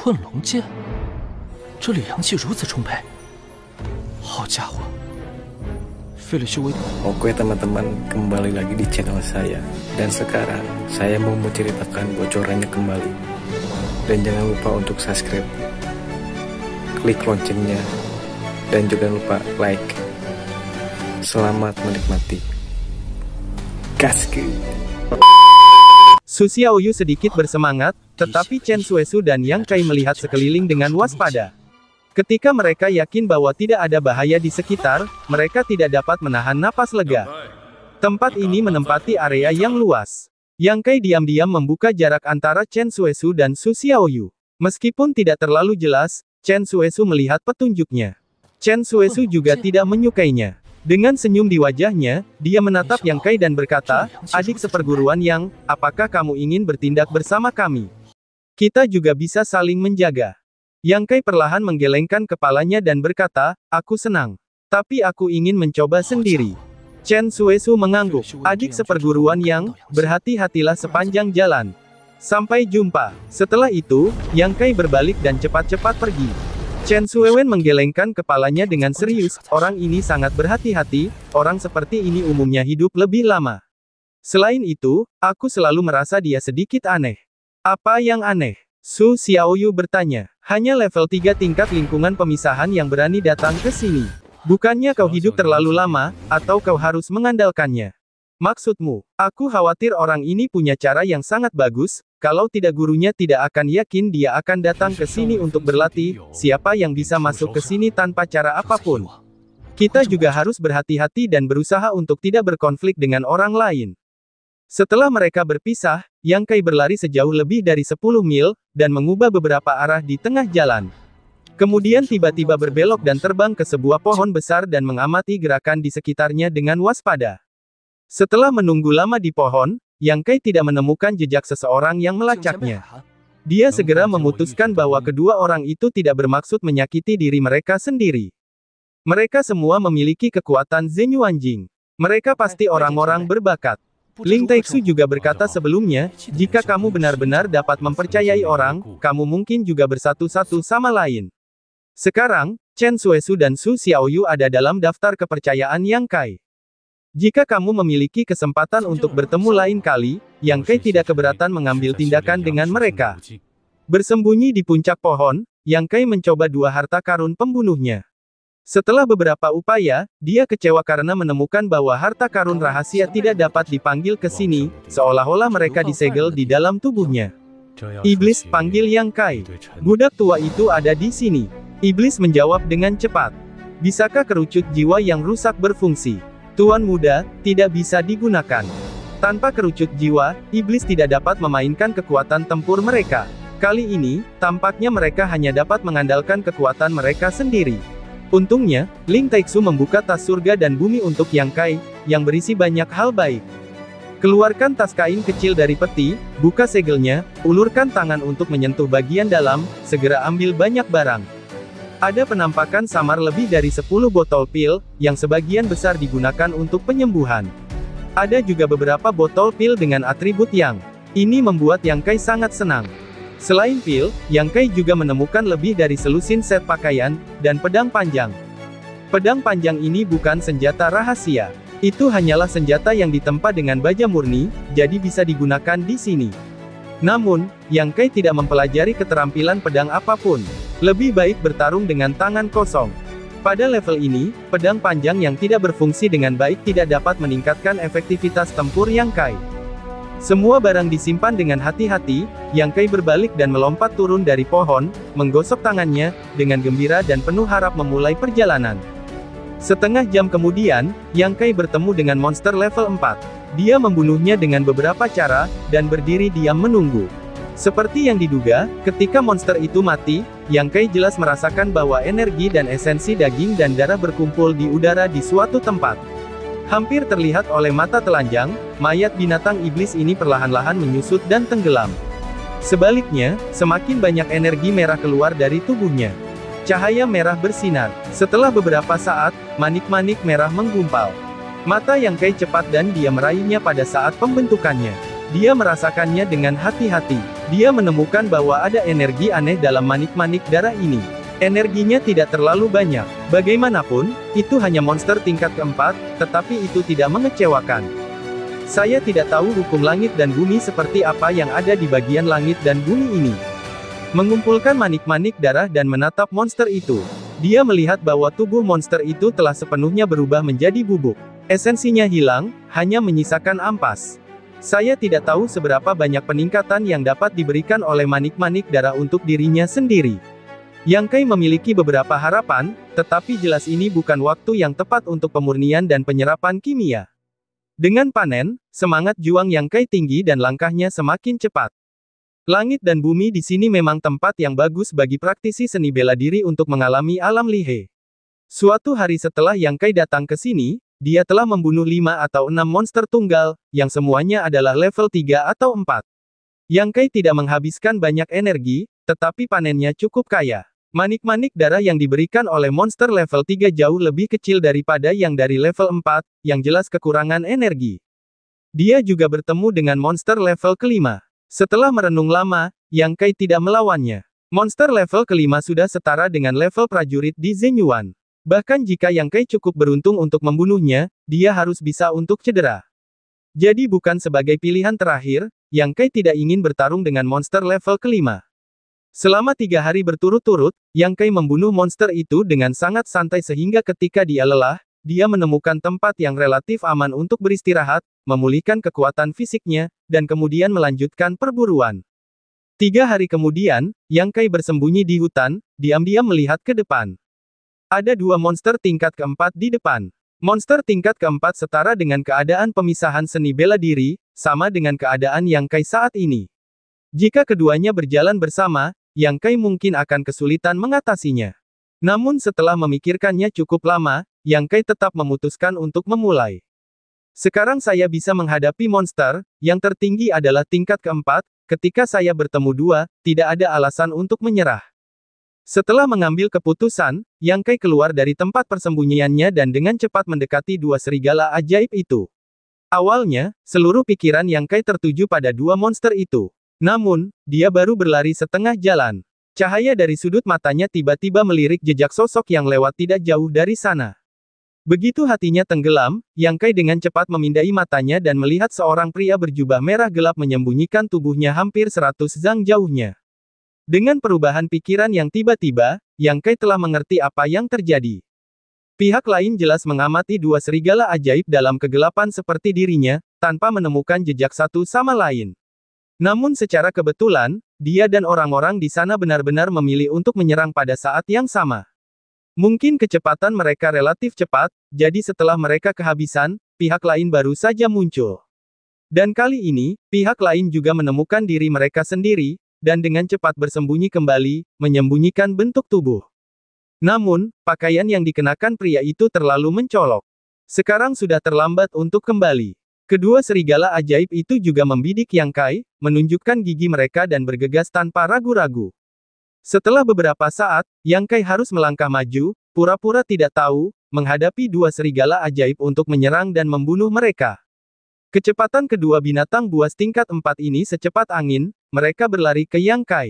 困龙剑，这里阳气如此充沛，好家伙，费了修为。Oke teman-teman, kembali lagi di channel saya. Dan sekarang saya mau menceritakan bocorannya kembali. Dan jangan lupa untuk subscribe, klik loncengnya, dan juga lupa like. Selamat menikmati. Gasku. Su Xiaoyu sedikit bersemangat, tetapi Chen Suesu dan Yang Kai melihat sekeliling dengan waspada. Ketika mereka yakin bahwa tidak ada bahaya di sekitar, mereka tidak dapat menahan napas lega. Tempat ini menempati area yang luas. Yang Kai diam-diam membuka jarak antara Chen Suesu dan Su Xiaoyu. Meskipun tidak terlalu jelas, Chen Suesu melihat petunjuknya. Chen Suesu juga tidak menyukainya. Dengan senyum di wajahnya, dia menatap Yang Kai dan berkata, "Adik seperguruan Yang, apakah kamu ingin bertindak bersama kami? Kita juga bisa saling menjaga." Yang Kai perlahan menggelengkan kepalanya dan berkata, "Aku senang. Tapi aku ingin mencoba sendiri." Chen Suesu mengangguk, "Adik seperguruan Yang, berhati-hatilah sepanjang jalan. Sampai jumpa." Setelah itu, Yang Kai berbalik dan cepat-cepat pergi. Chen Suewen menggelengkan kepalanya dengan serius, "Orang ini sangat berhati-hati, orang seperti ini umumnya hidup lebih lama. Selain itu, aku selalu merasa dia sedikit aneh." "Apa yang aneh?" Su Xiaoyu bertanya. "Hanya level 3 tingkat lingkungan pemisahan yang berani datang ke sini. Bukannya kau hidup terlalu lama, atau kau harus mengandalkannya?" "Maksudmu?" "Aku khawatir orang ini punya cara yang sangat bagus, kalau tidak gurunya tidak akan yakin dia akan datang ke sini untuk berlatih, siapa yang bisa masuk ke sini tanpa cara apapun. Kita juga harus berhati-hati dan berusaha untuk tidak berkonflik dengan orang lain." Setelah mereka berpisah, Yang Kai berlari sejauh lebih dari 10 mil, dan mengubah beberapa arah di tengah jalan. Kemudian tiba-tiba berbelok dan terbang ke sebuah pohon besar dan mengamati gerakan di sekitarnya dengan waspada. Setelah menunggu lama di pohon, Yang Kai tidak menemukan jejak seseorang yang melacaknya. Dia segera memutuskan bahwa kedua orang itu tidak bermaksud menyakiti diri mereka sendiri. Mereka semua memiliki kekuatan Zenyuanjing. Mereka pasti orang-orang berbakat. Ling Taixu juga berkata sebelumnya, "Jika kamu benar-benar dapat mempercayai orang, kamu mungkin juga bersatu satu sama lain." Sekarang, Chen Suesu dan Su Xiaoyu ada dalam daftar kepercayaan Yang Kai. Jika kamu memiliki kesempatan untuk bertemu lain kali, Yang Kai tidak keberatan mengambil tindakan dengan mereka. Bersembunyi di puncak pohon, Yang Kai mencoba dua harta karun pembunuhnya. Setelah beberapa upaya, dia kecewa karena menemukan bahwa harta karun rahasia tidak dapat dipanggil ke sini, seolah-olah mereka disegel di dalam tubuhnya. "Iblis, panggil Yang Kai. Budak tua itu ada di sini." Iblis menjawab dengan cepat. "Bisakah kerucut jiwa yang rusak berfungsi?" "Tuan muda, tidak bisa digunakan. Tanpa kerucut jiwa, iblis tidak dapat memainkan kekuatan tempur mereka. Kali ini, tampaknya mereka hanya dapat mengandalkan kekuatan mereka sendiri." Untungnya, Ling Taixu membuka tas surga dan bumi untuk Yang Kai, yang berisi banyak hal baik. Keluarkan tas kain kecil dari peti, buka segelnya, ulurkan tangan untuk menyentuh bagian dalam, segera ambil banyak barang. Ada penampakan samar lebih dari 10 botol pil, yang sebagian besar digunakan untuk penyembuhan. Ada juga beberapa botol pil dengan atribut yang. Ini membuat Yang Kai sangat senang. Selain pil, Yang Kai juga menemukan lebih dari selusin set pakaian, dan pedang panjang. Pedang panjang ini bukan senjata rahasia. Itu hanyalah senjata yang ditempa dengan baja murni, jadi bisa digunakan di sini. Namun, Yang Kai tidak mempelajari keterampilan pedang apapun. Lebih baik bertarung dengan tangan kosong. Pada level ini, pedang panjang yang tidak berfungsi dengan baik tidak dapat meningkatkan efektivitas tempur Yang Kai. Semua barang disimpan dengan hati-hati, Yang Kai berbalik dan melompat turun dari pohon, menggosok tangannya, dengan gembira dan penuh harap memulai perjalanan. Setengah jam kemudian, Yang Kai bertemu dengan monster level 4. Dia membunuhnya dengan beberapa cara, dan berdiri diam menunggu. Seperti yang diduga, ketika monster itu mati, Yang Kai jelas merasakan bahwa energi dan esensi daging dan darah berkumpul di udara di suatu tempat. Hampir terlihat oleh mata telanjang, mayat binatang iblis ini perlahan-lahan menyusut dan tenggelam. Sebaliknya, semakin banyak energi merah keluar dari tubuhnya. Cahaya merah bersinar. Setelah beberapa saat, manik-manik merah menggumpal. Mata Yang Kai cepat dan dia meraihnya pada saat pembentukannya. Dia merasakannya dengan hati-hati. Dia menemukan bahwa ada energi aneh dalam manik-manik darah ini. Energinya tidak terlalu banyak. Bagaimanapun, itu hanya monster tingkat keempat, tetapi itu tidak mengecewakan. Saya tidak tahu hukum langit dan bumi seperti apa yang ada di bagian langit dan bumi ini. Mengumpulkan manik-manik darah dan menatap monster itu. Dia melihat bahwa tubuh monster itu telah sepenuhnya berubah menjadi bubuk. Esensinya hilang, hanya menyisakan ampas. Saya tidak tahu seberapa banyak peningkatan yang dapat diberikan oleh manik-manik darah untuk dirinya sendiri. Yang Kai memiliki beberapa harapan, tetapi jelas ini bukan waktu yang tepat untuk pemurnian dan penyerapan kimia. Dengan panen, semangat juang Yang Kai tinggi dan langkahnya semakin cepat. Langit dan bumi di sini memang tempat yang bagus bagi praktisi seni bela diri untuk mengalami alam lihe. Suatu hari setelah Yang Kai datang ke sini, dia telah membunuh 5 atau 6 monster tunggal, yang semuanya adalah level 3 atau 4. Yang Kai tidak menghabiskan banyak energi, tetapi panennya cukup kaya. Manik-manik darah yang diberikan oleh monster level 3 jauh lebih kecil daripada yang dari level 4, yang jelas kekurangan energi. Dia juga bertemu dengan monster level kelima. Setelah merenung lama, Yang Kai tidak melawannya. Monster level kelima sudah setara dengan level prajurit di Zenyuan. Bahkan jika Yang Kai cukup beruntung untuk membunuhnya, dia harus bisa untuk cedera. Jadi bukan sebagai pilihan terakhir, Yang Kai tidak ingin bertarung dengan monster level kelima. Selama 3 hari berturut-turut, Yang Kai membunuh monster itu dengan sangat santai sehingga ketika dia lelah, dia menemukan tempat yang relatif aman untuk beristirahat, memulihkan kekuatan fisiknya, dan kemudian melanjutkan perburuan. 3 hari kemudian, Yang Kai bersembunyi di hutan, diam-diam melihat ke depan. Ada 2 monster tingkat keempat di depan. Monster tingkat keempat setara dengan keadaan pemisahan seni bela diri, sama dengan keadaan Yang Kai saat ini. Jika keduanya berjalan bersama, Yang Kai mungkin akan kesulitan mengatasinya. Namun setelah memikirkannya cukup lama, Yang Kai tetap memutuskan untuk memulai. Sekarang saya bisa menghadapi monster, yang tertinggi adalah tingkat keempat, ketika saya bertemu 2, tidak ada alasan untuk menyerah. Setelah mengambil keputusan, Yang Kai keluar dari tempat persembunyiannya dan dengan cepat mendekati 2 serigala ajaib itu. Awalnya, seluruh pikiran Yang Kai tertuju pada 2 monster itu. Namun, dia baru berlari setengah jalan. Cahaya dari sudut matanya tiba-tiba melirik jejak sosok yang lewat tidak jauh dari sana. Begitu hatinya tenggelam, Yang Kai dengan cepat memindai matanya dan melihat seorang pria berjubah merah gelap menyembunyikan tubuhnya hampir 100 zang jauhnya. Dengan perubahan pikiran yang tiba-tiba, Yang Kai telah mengerti apa yang terjadi. Pihak lain jelas mengamati 2 serigala ajaib dalam kegelapan seperti dirinya, tanpa menemukan jejak satu sama lain. Namun secara kebetulan, dia dan orang-orang di sana benar-benar memilih untuk menyerang pada saat yang sama. Mungkin kecepatan mereka relatif cepat, jadi setelah mereka kehabisan, pihak lain baru saja muncul. Dan kali ini, pihak lain juga menemukan diri mereka sendiri, dan dengan cepat bersembunyi kembali, menyembunyikan bentuk tubuh. Namun, pakaian yang dikenakan pria itu terlalu mencolok. Sekarang sudah terlambat untuk kembali. Kedua serigala ajaib itu juga membidik Yang Kai, menunjukkan gigi mereka dan bergegas tanpa ragu-ragu. Setelah beberapa saat, Yang Kai harus melangkah maju, pura-pura tidak tahu, menghadapi 2 serigala ajaib untuk menyerang dan membunuh mereka. Kecepatan kedua binatang buas tingkat 4 ini secepat angin, mereka berlari ke Yang Kai.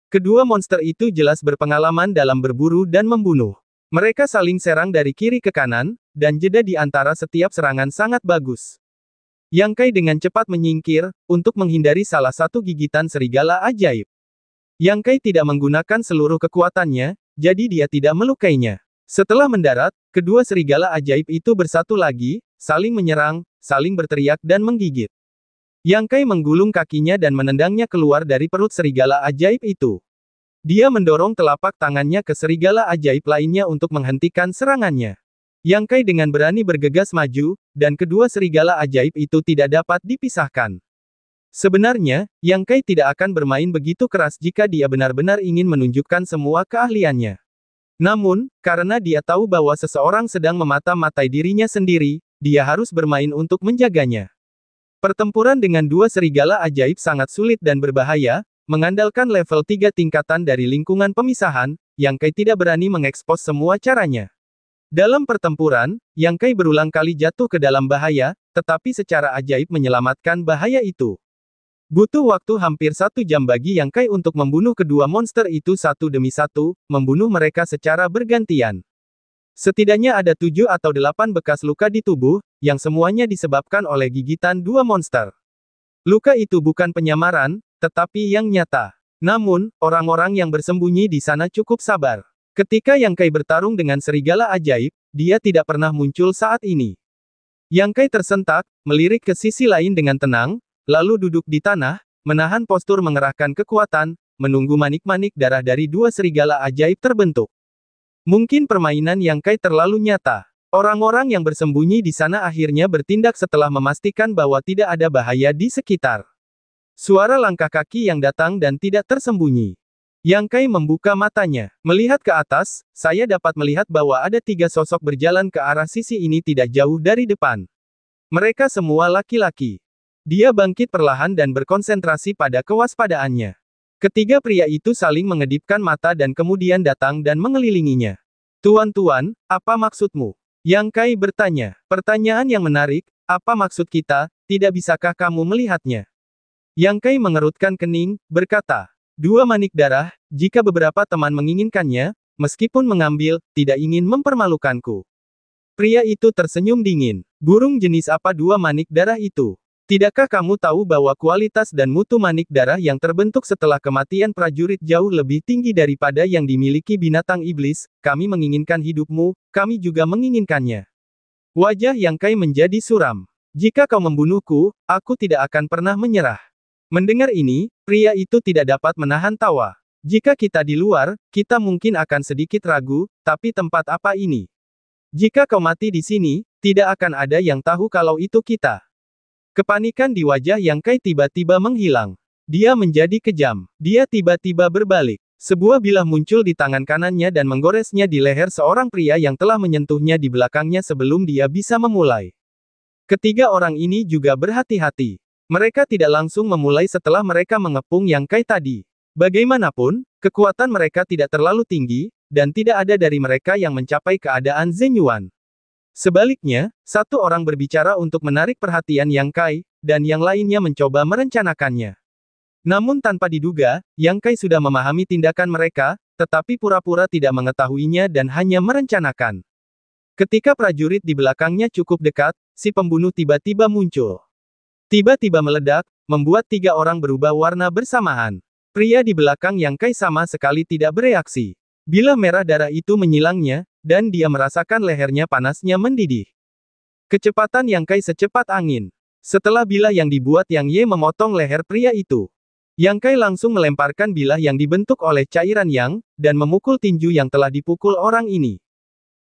Kedua monster itu jelas berpengalaman dalam berburu dan membunuh. Mereka saling serang dari kiri ke kanan, dan jeda di antara setiap serangan sangat bagus. Yang Kai dengan cepat menyingkir, untuk menghindari salah satu gigitan serigala ajaib. Yang Kai tidak menggunakan seluruh kekuatannya, jadi dia tidak melukainya. Setelah mendarat, kedua serigala ajaib itu bersatu lagi, saling menyerang, saling berteriak dan menggigit. Yang Kai menggulung kakinya dan menendangnya keluar dari perut serigala ajaib itu. Dia mendorong telapak tangannya ke serigala ajaib lainnya untuk menghentikan serangannya. Yang Kai dengan berani bergegas maju, dan kedua serigala ajaib itu tidak dapat dipisahkan. Sebenarnya, Yang Kai tidak akan bermain begitu keras jika dia benar-benar ingin menunjukkan semua keahliannya. Namun, karena dia tahu bahwa seseorang sedang memata-matai dirinya sendiri, dia harus bermain untuk menjaganya. Pertempuran dengan dua serigala ajaib sangat sulit dan berbahaya, mengandalkan level 3 tingkatan dari lingkungan pemisahan, Yang Kai tidak berani mengekspos semua caranya. Dalam pertempuran, Yang Kai berulang kali jatuh ke dalam bahaya, tetapi secara ajaib menyelamatkan bahaya itu. Butuh waktu hampir 1 jam bagi Yang Kai untuk membunuh kedua monster itu satu demi satu, membunuh mereka secara bergantian. Setidaknya ada 7 atau 8 bekas luka di tubuh, yang semuanya disebabkan oleh gigitan dua monster. Luka itu bukan penyamaran, tetapi yang nyata. Namun, orang-orang yang bersembunyi di sana cukup sabar. Ketika Yang Kai bertarung dengan serigala ajaib, dia tidak pernah muncul saat ini. Yang Kai tersentak, melirik ke sisi lain dengan tenang, lalu duduk di tanah, menahan postur mengerahkan kekuatan, menunggu manik-manik darah dari dua serigala ajaib terbentuk. Mungkin permainan Yang Kai terlalu nyata. Orang-orang yang bersembunyi di sana akhirnya bertindak setelah memastikan bahwa tidak ada bahaya di sekitar. Suara langkah kaki yang datang dan tidak tersembunyi. Yang Kai membuka matanya. Melihat ke atas, saya dapat melihat bahwa ada 3 sosok berjalan ke arah sisi ini tidak jauh dari depan. Mereka semua laki-laki. Dia bangkit perlahan dan berkonsentrasi pada kewaspadaannya. Ketiga pria itu saling mengedipkan mata dan kemudian datang dan mengelilinginya. Tuan-tuan, apa maksudmu? Yang Kai bertanya. Pertanyaan yang menarik, apa maksud kita, tidak bisakah kamu melihatnya? Yang Kai mengerutkan kening, berkata, 2 manik darah, jika beberapa teman menginginkannya, meskipun mengambil, tidak ingin mempermalukanku. Pria itu tersenyum dingin. Burung jenis apa 2 manik darah itu? Tidakkah kamu tahu bahwa kualitas dan mutu manik darah yang terbentuk setelah kematian prajurit jauh lebih tinggi daripada yang dimiliki binatang iblis? Kami menginginkan hidupmu, kami juga menginginkannya. Wajah Yang Kai menjadi suram. Jika kau membunuhku, aku tidak akan pernah menyerah. Mendengar ini, pria itu tidak dapat menahan tawa. Jika kita di luar, kita mungkin akan sedikit ragu, tapi tempat apa ini? Jika kau mati di sini, tidak akan ada yang tahu kalau itu kita. Kepanikan di wajah Yang Kai tiba-tiba menghilang. Dia menjadi kejam. Dia tiba-tiba berbalik. Sebuah bilah muncul di tangan kanannya dan menggoresnya di leher seorang pria yang telah menyentuhnya di belakangnya sebelum dia bisa memulai. Ketiga orang ini juga berhati-hati. Mereka tidak langsung memulai setelah mereka mengepung Yang Kai tadi. Bagaimanapun, kekuatan mereka tidak terlalu tinggi, dan tidak ada dari mereka yang mencapai keadaan Zhen Yuan. Sebaliknya, satu orang berbicara untuk menarik perhatian Yang Kai, dan yang lainnya mencoba merencanakannya. Namun tanpa diduga, Yang Kai sudah memahami tindakan mereka, tetapi pura-pura tidak mengetahuinya dan hanya merencanakan. Ketika prajurit di belakangnya cukup dekat, si pembunuh tiba-tiba muncul. Tiba-tiba meledak, membuat 3 orang berubah warna bersamaan. Pria di belakang Yang Kai sama sekali tidak bereaksi. Bilah merah darah itu menyilangnya, dan dia merasakan lehernya panasnya mendidih. Kecepatan Yang Kai secepat angin. Setelah bilah yang dibuat Yang Ye memotong leher pria itu. Yang Kai langsung melemparkan bilah yang dibentuk oleh cairan Yang, dan memukul tinju yang telah dipukul orang ini.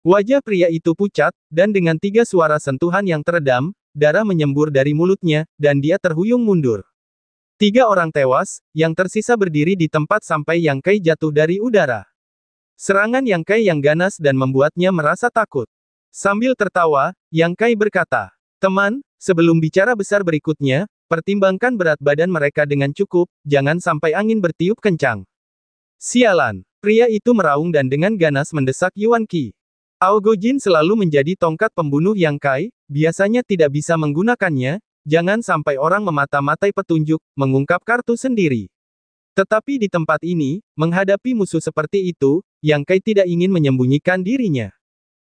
Wajah pria itu pucat, dan dengan 3 suara sentuhan yang teredam, darah menyembur dari mulutnya, dan dia terhuyung mundur. 3 orang tewas, yang tersisa berdiri di tempat sampai Yang Kai jatuh dari udara. Serangan Yang Kai yang ganas dan membuatnya merasa takut. Sambil tertawa, Yang Kai berkata, teman, sebelum bicara besar berikutnya, pertimbangkan berat badan mereka dengan cukup, jangan sampai angin bertiup kencang. Sialan, pria itu meraung dan dengan ganas mendesak Yuan Qi. Aogojin selalu menjadi tongkat pembunuh Yang Kai, biasanya tidak bisa menggunakannya, jangan sampai orang memata-matai petunjuk, mengungkap kartu sendiri. Tetapi di tempat ini, menghadapi musuh seperti itu, Yang Kai tidak ingin menyembunyikan dirinya.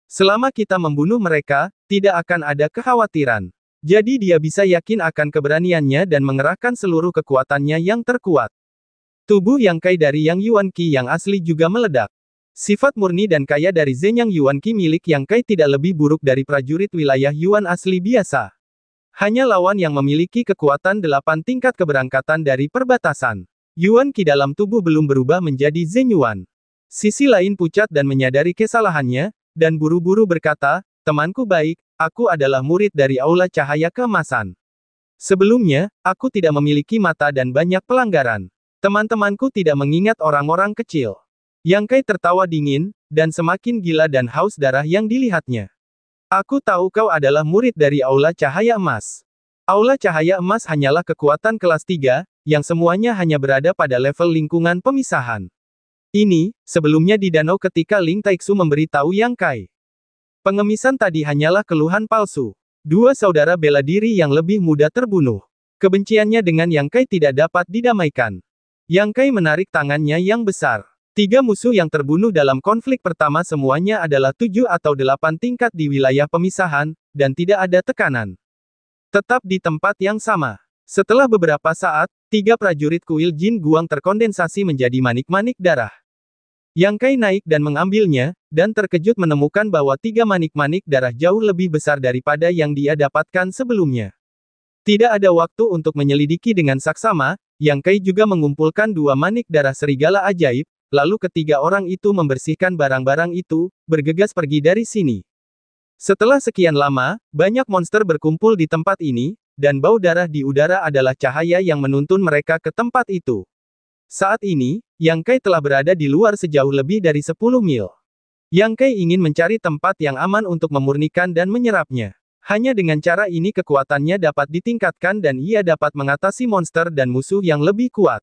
Selama kita membunuh mereka, tidak akan ada kekhawatiran. Jadi dia bisa yakin akan keberaniannya dan mengerahkan seluruh kekuatannya yang terkuat. Tubuh Yang Kai dari Yang Yuan Qi yang asli juga meledak. Sifat murni dan kaya dari Zhen Yang Yuan Qi milik Yang Kai tidak lebih buruk dari prajurit wilayah Yuan asli biasa. Hanya lawan yang memiliki kekuatan 8 tingkat keberangkatan dari perbatasan. Yuan Qi dalam tubuh belum berubah menjadi Zhen Yuan. Sisi lain pucat dan menyadari kesalahannya, dan buru-buru berkata, temanku baik, aku adalah murid dari Aula Cahaya Keemasan. Sebelumnya, aku tidak memiliki mata dan banyak pelanggaran. Teman-temanku tidak mengingat orang-orang kecil. Yang Kai tertawa dingin, dan semakin gila dan haus darah yang dilihatnya. Aku tahu kau adalah murid dari Aula Cahaya Emas. Aula Cahaya Emas hanyalah kekuatan kelas 3, yang semuanya hanya berada pada level lingkungan pemisahan. Ini, sebelumnya di danau ketika Ling Taixu memberitahu Yang Kai. Pengemisan tadi hanyalah keluhan palsu. Dua saudara bela diri yang lebih muda terbunuh. Kebenciannya dengan Yang Kai tidak dapat didamaikan. Yang Kai menarik tangannya yang besar. 3 musuh yang terbunuh dalam konflik pertama semuanya adalah 7 atau 8 tingkat di wilayah pemisahan, dan tidak ada tekanan. Tetap di tempat yang sama. Setelah beberapa saat, 3 prajurit kuil Jin Guang terkondensasi menjadi manik-manik darah. Yang Kai naik dan mengambilnya, dan terkejut menemukan bahwa 3 manik-manik darah jauh lebih besar daripada yang dia dapatkan sebelumnya. Tidak ada waktu untuk menyelidiki dengan saksama, Yang Kai juga mengumpulkan 2 manik darah serigala ajaib, lalu ketiga orang itu membersihkan barang-barang itu, bergegas pergi dari sini. Setelah sekian lama, banyak monster berkumpul di tempat ini, dan bau darah di udara adalah cahaya yang menuntun mereka ke tempat itu. Saat ini, Yang Kai telah berada di luar sejauh lebih dari 10 mil. Yang Kai ingin mencari tempat yang aman untuk memurnikan dan menyerapnya. Hanya dengan cara ini kekuatannya dapat ditingkatkan dan ia dapat mengatasi monster dan musuh yang lebih kuat.